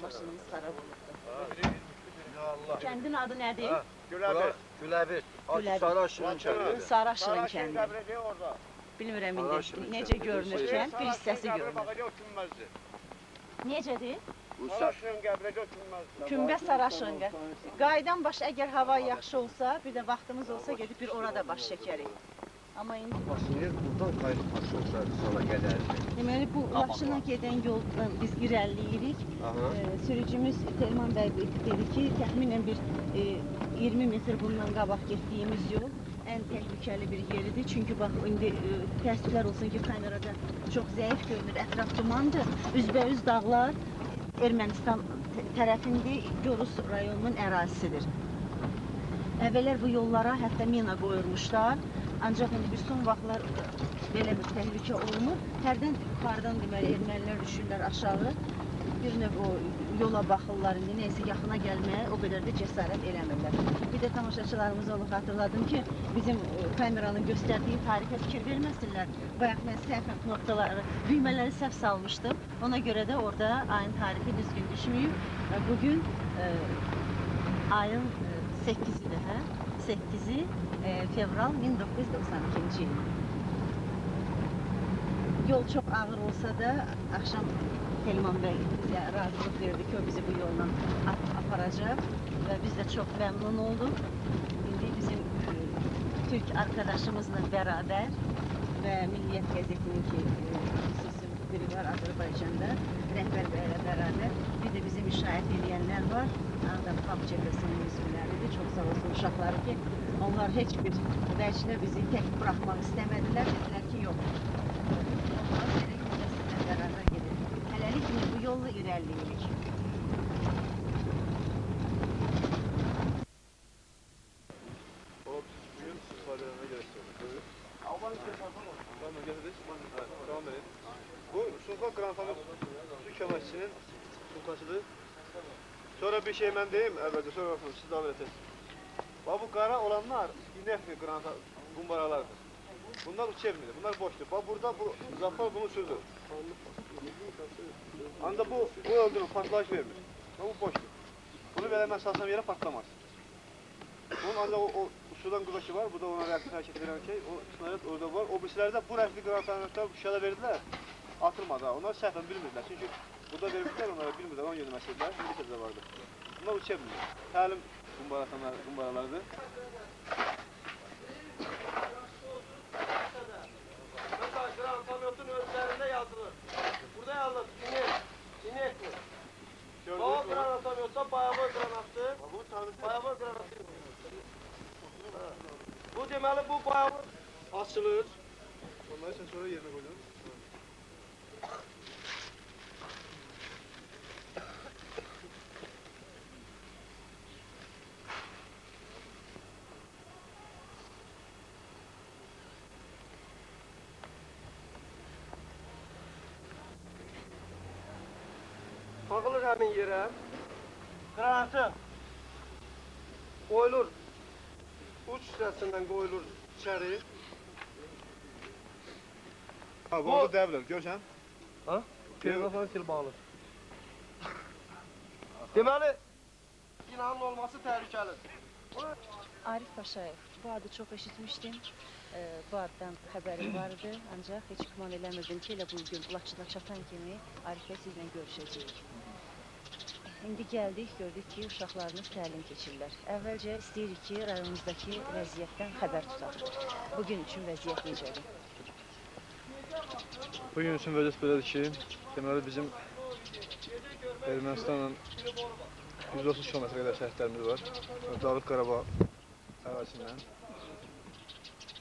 maşınımız xarab olubdur. Ya Allah. Kəndin adı nədir? Güləbir. Güləbir. Sarı aşırın kəndi. Sarı Aşırın kəndi. Qəbridir orada. Bilmirəm Sarı indi Aşırın necə kəndi. görünür kənd, bir hissəsi görünür. Bax, elə oturmazdı. Necədir? Saraşın qəbridə oturmazdı. Kümbə Sarı Aşırın qəbri. Qaydan baş, əgər hava yaxşı olsa, bir də vaxtımız olsa gedib bir orada baş çəkərik. Amma indi... Başlayır, buradan qayıdıb başlayır sola qədərdir. Deməli, bu Laçına gedən yoldan biz irəliləyirik. Sürücümüz Telman bəy dedi ki, təxminən bir 20 metr bundan qabaq getdiyimiz yol ən təhlükəli bir yeridir. Çünki bax, indi təəssüflər olsun ki, kamerada çox zəif görünür, ətraf dumandır. Üzbəyüz dağlar Ermənistan tərəfində Gorus rayonunun ərazisidir. Əvvəllər bu yollara hətta mina qoyurmuşlar. Ancaq indi bir son vaxtlar belə bir təhlükə olunur. Hərdən yuxarıdan deməli ermənilər düşürlər aşağı. Bir növ o yola baxırlar, indi neysə yaxına gəlməyə o qədər də cəsarət eləmirlər. Bir də tamaşaçılarımıza onu xatırladım ki, bizim kameranın göstərdiyi tarixə fikir verməsinlər. Bayaq mən səhvən noktaları, düymələri səhv salmışdım. Ona görə də orada ayın tarixi düzgün düşməyib. Bugün ayın 8-idir, hə? 8-i fevral 1992-ci il. Yol çox ağır olsa da, axşam Telman bəy bizə razılıq verdi ki, o bizi bu yolla aparacaq və biz də çox məmnun olduq. İndi bizim Türk arkadaşımızla bərabər və Milliyyət qəzetinin ki, xüsusi biri var Azərbaycanda, rəhbər bəylə bərabər. Bir də bizi müşahidə edənlər var. Ağdam Xalq Cəbhəsinin üzvləridir. Çox sağ olsun uşaqları ki, onlar heç bir vəclə bizi tək buraxmaq istəmədilər. Dedilər ki, yox. Onlar belə sizlə bərabər gedir. Hələlik bu yolla irəliləyirik. Bu Sultan Qrantanın su köməkçisinin sultasıdır. Sonra bir şey mən deyim, əvvəlcə sonra siz davam edəsiniz. Bu qara olanlar inəkli qranata qumbaralardır. Bunlar uçevmidir, bunlar boşdur. Burada bu Zafar bunu sürdür. Ancaq bu öldürür, patlayış vermir. Bu boşdur. Bunu belə mən salsam yerə patlamaz. Bunun ancaq o sudan qulaşı var, bu da ona rəqsi hərəkət edən şey, o snayat orada var. O birisilərdə bu rəqsli qranatlar şüşədə verdilər, atılmadı. Onlar səhvən bilmirdilər, çünki burada vermişlər, onlara bilmirdilər, onu yönü məsəllər, militədə vardı. Bunlar uçevmidir. Təlim qumbaralarıdır. Granatın özlərində yazılır. Burada yazılır, inek mi? O granatamyotda Bayavur granatdır. Bayavur granatı. Bu deməli bu Bayavur açılır. Onları sen sonra yerine koydun. Baxılır həmin yerə. Granatı qoyulur. Uç hissəsindən qoyulur içəri. Bu da dəvlər, görsən? Ha? Telefon sil bağlı. Deməli, binanın olması təhlükəlidir. Arif Paşayev, bu adı çox eşitmişdim. Bu addan xəbərim vardı, ancaq heç güman eləmirdim ki, elə bugün Laçına çatan kimi Arif bəy sizlə görüşəcəyik. İndi gəldik, gördük ki, uşaqlarımız təlim keçirlər. Əvvəlcə istəyirik ki, rayonumuzdakı vəziyyətdən xəbər tutaq. Bugün üçün vəziyyət necədir? Bugün üçün vəziyyət belədir ki, deməli bizim Ermənistanla 130 km qədər sərhədlərimiz var. Dağlıq Qarabağ ərazisindən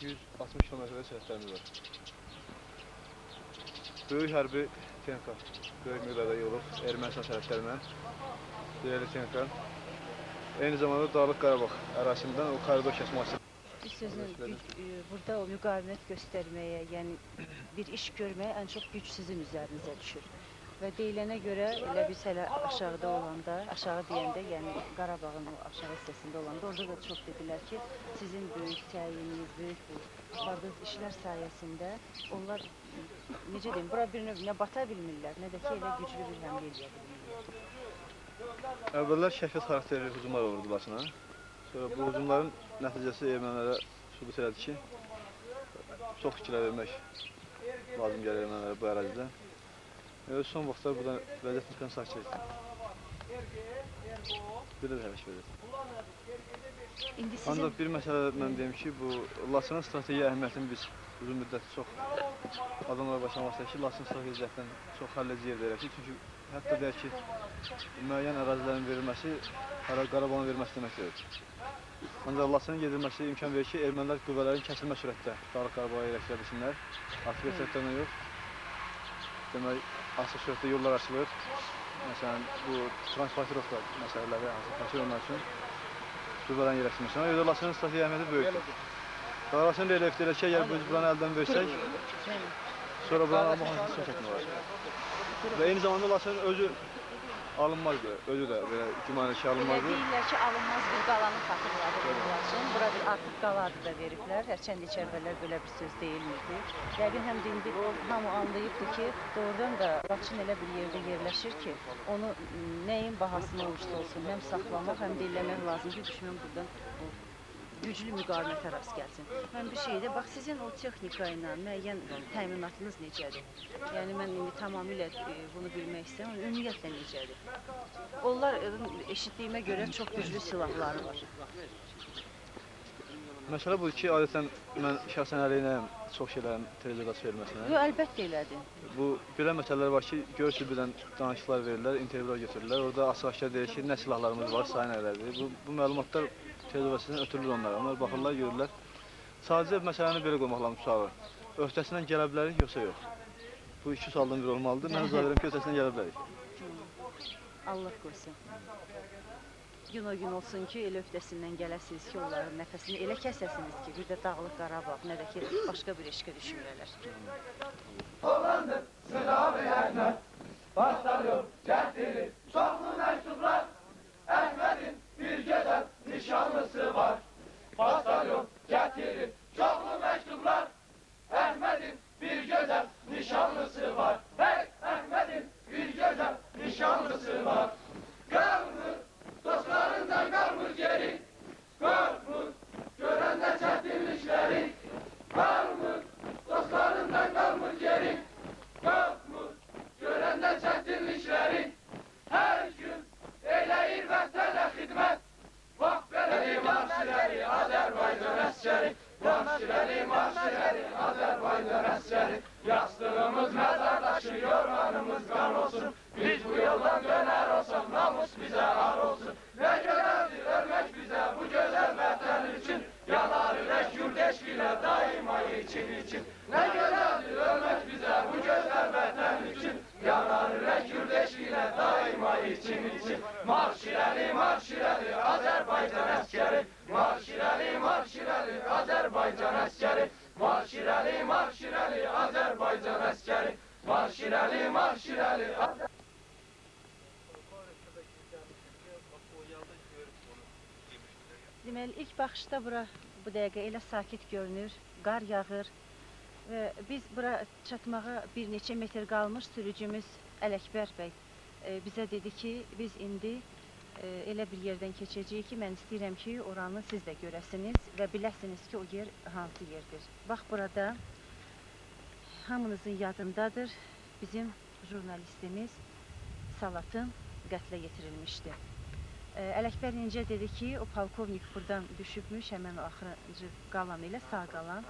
160 km qədər sərhədlərimiz var. Böyük hərbi texnika, böyük miqdarda yığılıb Ermənistan sərhədlərindən. Deyəli texnika. Eyni zamanda Dağlıq Qarabağ ərazisindən o koridor kəsməsi. Bir sözün, burada o müqavimət göstərməyə, yəni bir iş görməyə ən çox güc sizin üzərinizə düşür. Və deyilənə görə elə biz hələ aşağıda olanda, aşağı deyəndə, yəni Qarabağın o aşağı hissəsində olanda, orada da çox dedilər ki, sizin böyük səyiniz, böyük bardız işlər sayəsində onlar necə deyim, bura bir növ nə bata bilmirlər, nə də ki elə güclü bir həmlə eləyə bilmirlər. Əvvəllər şəxsiyyət xarakterli hücumlar olurdu Laçına. Sonra bu hücumların nəticəsi ermənilərə sübut elədi ki, çox itkilər vermək lazım gəlir ermənilərə bu ərazidə. Son vaxtlar buradan vəziyyət mütləq sakitdir. Bir də hərək verir. Ancaq bir məsələ mən deyim ki, bu Laçının strateji əhəmiyyətini biz uzun müddət çox adamlar başlamışlar ki, Laçın stratejiyyətdən çox həlledici yer verək ki, çünki hətta deyək ki, müəyyən ərazilərin verilməsi Qarabağın verilməsi demək deyil. Ancaq Laçının gedilməsi imkan verir ki, ermənilər qüvvələrin kəsilmə sürətdə Dağlıq Qarabağa yerləşdirə bilsinlər. Aktivə sürətlərlə yox. Demək, asıl sürətdə yollar açılır. Məsələn, bu transportirovka məsələləri hazırlaşır onlar üçün qüvvələrin yerləşdirməsi. Ona görə Laçının strateji əhəmiyyəti böyükdür. Laçın relyefdə elə ki, əgər biz buranı əldən versək, sonra buranı almaq üçün çox çətin olacaq. Və eyni zamanda Laçının özü alınmazdı, özü də belə gümanlı ki, alınmazdı. Deyirlər ki, alınmaz bir qalanı xatırladırlar üçün. Bura bir artıq qala adı da veriblər. Hərçənd heç əvvəllər belə bir söz deyilmirdi. Yəqin həm də indi hamı anlayıbdı ki, doğrudan da Laçın elə bir yerdə yerləşir ki, onu nəyin bahasına olursa olsun, həm saxlamaq, həm də eləmək lazım ki, düşmən buradan güclü müqavimətə rast gəlsin. Mən bir şeydə, bax sizin o texnika ilə müəyyən təminatınız necədir? Yəni mən indi tamamilə bunu bilmək istəyirəm, ümumiyyətlə necədir? Onlar eşitdiyimə görə çox güclü silahları var. Məsələ budur ki, adətən mən şəxsən əleyhinəyəm çox şeylərin televiziyada verilməsinə. Yox, əlbəttə elədir. Bu belə məsələlər var ki, görürsünüz birdən danışıqlar verirlər, intervyular götürürlər. Orada açıq-aşkar deyir ki, nə silahlarımız var, sayı nələrdir. Bu məlumatlar televiziyasından ötürülür onlara. Onlar baxırlar, görürlər. Sadəcə məsələni belə qoymaq lazım sualı. Öhdəsindən gələ bilərik, yoxsa yox? Bu iki sualdan biri olmalıdır. Mən izah verirəm ki, öhdəsindən gələ bilərik. Allah qoysun. Gün o gün olsun ki, elə öhdəsindən gələsiniz ki, onların nəfəsini elə kəsəsiniz ki, bir də Dağlıq Qarabağ, nə də ki, başqa bir eşqə düşmürələr. Oğlandır, sıra-ı Əhməd, başlanıyor, cəhdilir, çoxlu məktublar, Əhmədin bir gözəl nişanlısı var. Başlanıyor, gətirir, çoxlu məktublar, Əhmədin bir gözəl nişanlısı var. Hey, Əhmədin bir gözəl nişanlısı var. Qalmır, dostlarından qalmır geri, qorxmur, görəndə çətinlikləri. Qalmır, dostlarından qalmır geri, qorxmur, görəndə çətinlikləri. Hər gün eləyir vətənə xidmət, vaxt beləli marşirəli Azərbaycan əskəri. Marşirəli, marşirəli Azərbaycan əskəri. Yastığımız məzardaşı, yorğanımız qan olsun. Biz bu yoldan dönər olsaq, namus bizə ar olsun. Nə gözəldir ölmək bizə bu gözəl vətən üçün. Yanar ürək yurd eşqilə daima için. Nə gözəldir ölmək bizə bu gözəl vətən üçün. Yanar ürək yurd eşqilə daima için. Marş irəli, Azərbaycan əskəri. Marş irəli, Azərbaycan əskəri. Marş irəli, Azərbaycan əskəri. Marş irəli, Deməli, ilk baxışda bura bu dəqiqə elə sakit görünür, qar yağır və biz bura çatmağa bir neçə metr qalmış sürücümüz Ələkbər bəy bizə dedi ki, biz indi elə bir yerdən keçəcəyik ki, mən istəyirəm ki, oranı siz də görəsiniz və biləsiniz ki, o yer hansı yerdir. Bax, burada hamınızın yadındadır, bizim jurnalistimiz Salatın qətlə yetirilmişdi. Ələkbər incə dedi ki, o polkovnik buradan düşübmüş, həmən o axırıncı qalan ilə, sağ qalan.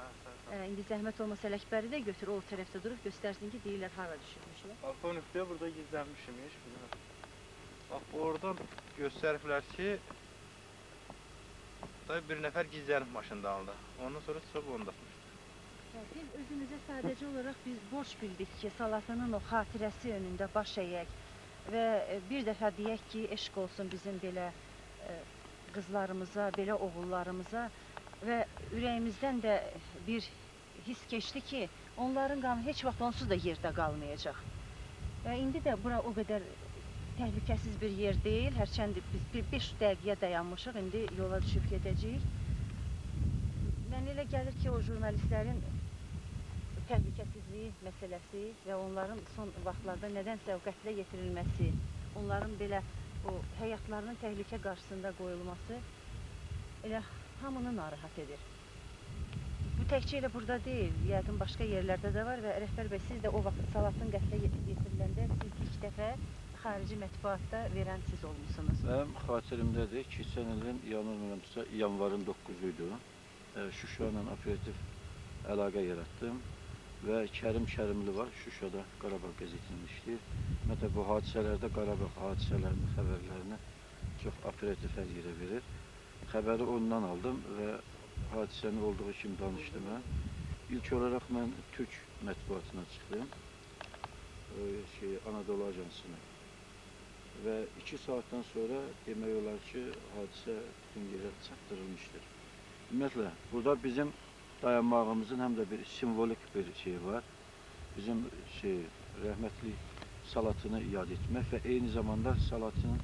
İndi zəhmət olmasa Ələkbəri də götür, o tərəfdə durub göstərsin ki, deyirlər, hara düşübmüşlər. Polkovnik də burada gizlənmişmiş. Bax, oradan göstəriblər ki, bir nəfər gizlənib maşın dalında. Ondan sonra çıxıb onu datmışdır. Biz özümüzə sadəcə olaraq biz borc bildik ki, Salatının o xatirəsi önündə baş əyək və bir dəfə deyək ki, eşq olsun bizim belə qızlarımıza, belə oğullarımıza və ürəyimizdən də bir his keçdi ki, onların qanı heç vaxt onsuz da yerdə qalmayacaq. Və indi də bura o qədər təhlükəsiz bir yer deyil, hərçənd biz 5 dəqiqəyə dayanmışıq, indi yola düşüb gedəcəyik. Mən elə gəlir ki, o jurnalistlərin təhlükəsizliyi məsələsi və onların son vaxtlarda nədənsə o qətlə yetirilməsi, onların belə o həyatlarının təhlükə qarşısında qoyulması elə hamını narahat edir. Bu təkcə elə burada deyil, yəqin başqa yerlərdə də var və rəhbər bəy, siz də o vaxt Salatın qətlə yetiriləndə siz ilk dəfə xarici mətbuatda verən siz olmuşsunuz. Mənim xatirimdədir, keçən ilin yanılmıyorumsa yanvarın 9-uydu. Şuşa ilə operativ əlaqə yaratdım və Kərim Kərimli var, Şuşada Qarabağ qəzetində işləyir. Ümumiyyətlə bu hadisələrdə Qarabağ hadisələrinin xəbərlərini çox operativ hər yerə verir. Xəbəri ondan aldım və hadisənin olduğu kimi danışdım mən. İlk olaraq mən Türk mətbuatına çıxdım, Anadolu Ajansına. Və 2 saatdan sonra demək olar ki, hadisə bütün yerə çatdırılmışdır. Ümumiyyətlə, burada bizim dayanmağımızın həm də bir simvolik bir şey var. Bizim rəhmətli Salatını yad etmək və eyni zamanda Salatının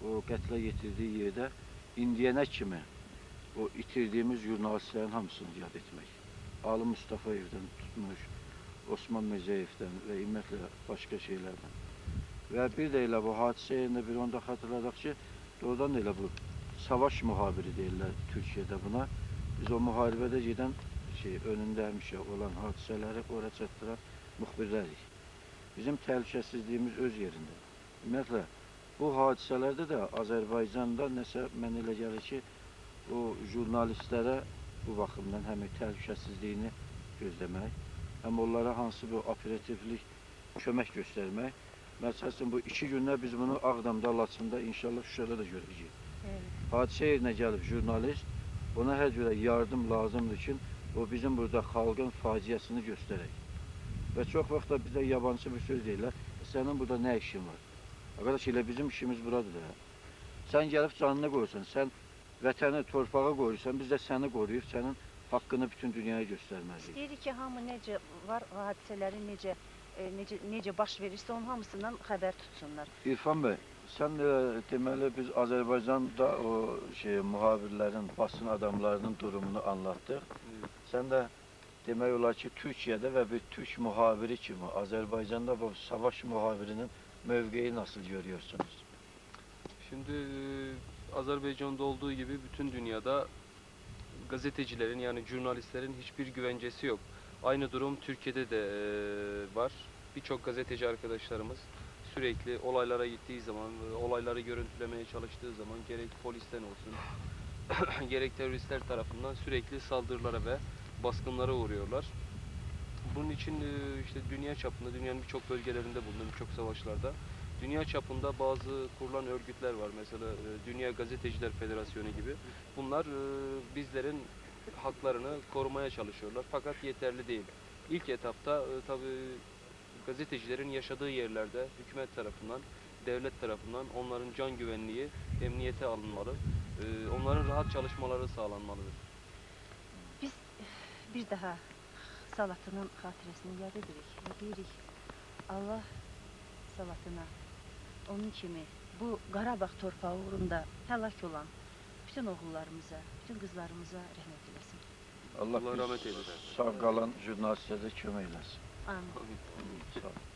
o qətlə yetirdiyi yerdə indiyənə kimi o itirdiyimiz jurnalistlərin hamısını yad etmək. Ali Mustafayevdən tutmuş, Osman Mirzəyevdən və ümumiyyətlə başqa şeylərdən. Və bir də elə bu hadisə yerində bir onda xatırladaq ki, doğrudan elə bu savaş mühabiri deyirlər Türkiyədə buna. Biz o müharibədə gedən önündə həmişə olan hadisələri ora çatdıran müxbirlərik. Bizim təhlükəsizliyimiz öz yerində. Ümumiyyətlə, bu hadisələrdə də Azərbaycanda nəsə mən elə gəlir ki, o jurnalistlərə bu baxımdan həm təhlükəsizliyini gözləmək, həm onlara hansı bir operativlik kömək göstərmək. Məsələn, bu 2 gündə biz bunu Ağdamda, Laçında, inşallah Şuşada da görəcəyik. Hadisə yerinə gəlib jurnalist, ona hər cürə yardım lazımdır ki, o bizim burada xalqın faciəsini göstərək. Və çox vaxt da bizə yabancı bir söz deyirlər, sənin burada nə işin var? Arkadaş, elə bizim işimiz buradır da. Sən gəlib canını qoyursan, sən vətəni, torpağa qoyursan, biz də səni qoruyub, sənin haqqını bütün dünyaya göstərməliyik. İstəyirik ki, hamı necə var, hadisələri necə baş verirsə, onun hamısından xəbər tutsunlar. İrfan bəy, sən deməli biz Azərbaycanda o mühabirlərin, basın adamlarının durumunu anlatdıq. Sən də demək olar ki, Türkiyədə və bir Türk mühabiri kimi Azərbaycanda bu savaş mühabirinin mövqeyi nasıl görüyorsunuz? Şimdi Azerbaycan'da olduğu gibi bütün dünyada gazetecilerin yani jurnalistlerin hiçbir güvencesi yok. Aynı durum Türkiye'de de var. Birçok gazeteci arkadaşlarımız sürekli olaylara gittiği zaman, olayları görüntülemeye çalıştığı zaman gerek polisten olsun, gerek teröristler tarafından sürekli saldırılara ve baskınlara uğruyorlar. Bunun için işte dünya çapında, dünyanın birçok bölgelerinde bulunan birçok savaşlarda dünya çapında bazı kurulan örgütler var. Mesela Dünya Gazeteciler Federasyonu gibi. Bunlar bizlerin haklarını korumaya çalışıyorlar. Fakat yeterli değil. İlk etapta tabii gazetecilerin yaşadığı yerlerde hükümet tarafından, devlet tarafından onların can güvenliği emniyete alınmalı. Onların rahat çalışmaları sağlanmalıdır. Biz bir daha Salatının xatirəsini yad edirik və deyirik, Allah Salatına, onun kimi bu Qarabağ torpağı uğrunda həlak olan bütün oğullarımıza, bütün qızlarımıza rəhmət eləsin. Allah rahmet eylesin. sağ qalan jurnalistlərə kömək eləsin. Amin. Sağ olun.